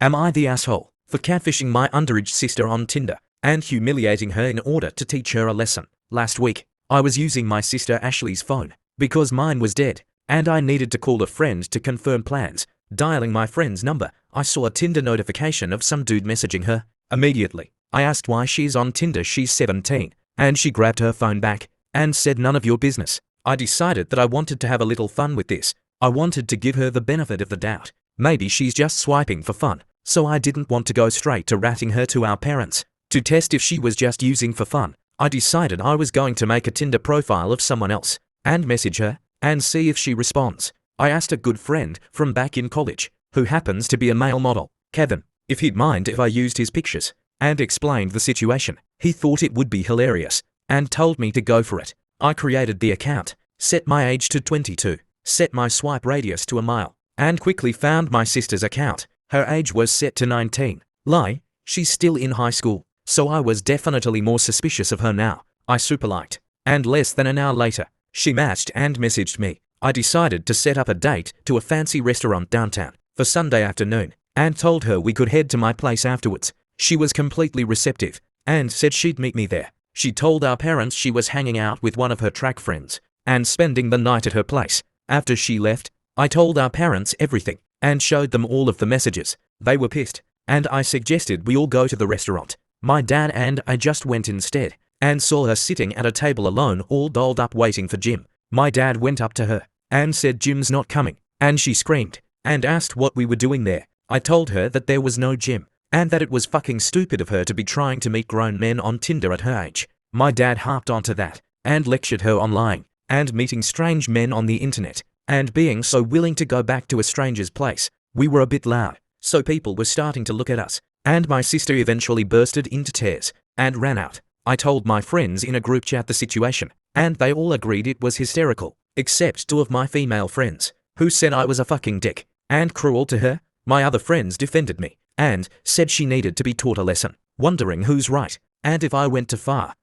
Am I the asshole for catfishing my underage sister on Tinder and humiliating her in order to teach her a lesson? Last week, I was using my sister Ashley's phone because mine was dead and I needed to call a friend to confirm plans. Dialing my friend's number, I saw a Tinder notification of some dude messaging her. Immediately, I asked why she's on Tinder. She's 17, and she grabbed her phone back and said, "None of your business." I decided that I wanted to have a little fun with this. I wanted to give her the benefit of the doubt. Maybe she's just swiping for fun. So I didn't want to go straight to ratting her to our parents. To test if she was just using for fun, I decided I was going to make a Tinder profile of someone else and message her and see if she responds. I asked a good friend from back in college, who happens to be a male model, Kevin, if he'd mind if I used his pictures, and explained the situation. He thought it would be hilarious and told me to go for it. I created the account, set my age to 22, set my swipe radius to a mile, and quickly found my sister's account. Her age was set to 19. Lie, she's still in high school, so I was definitely more suspicious of her now. I super liked, and less than an hour later, she matched and messaged me. I decided to set up a date to a fancy restaurant downtown for Sunday afternoon and told her we could head to my place afterwards. She was completely receptive and said she'd meet me there. She told our parents she was hanging out with one of her track friends and spending the night at her place. After she left, I told our parents everything and showed them all of the messages. They were pissed, and I suggested we all go to the restaurant. My dad and I just went instead and saw her sitting at a table alone, all dolled up waiting for Jim. My dad went up to her and said Jim's not coming, and she screamed and asked what we were doing there. I told her that there was no Jim and that it was fucking stupid of her to be trying to meet grown men on Tinder at her age. My dad harped onto that and lectured her on lying and meeting strange men on the internet and being so willing to go back to a stranger's place. We were a bit loud, so people were starting to look at us, and my sister eventually bursted into tears and ran out. I told my friends in a group chat the situation, and they all agreed it was hysterical, except two of my female friends, who said I was a fucking dick and cruel to her. My other friends defended me and said she needed to be taught a lesson, wondering who's right and if I went too far.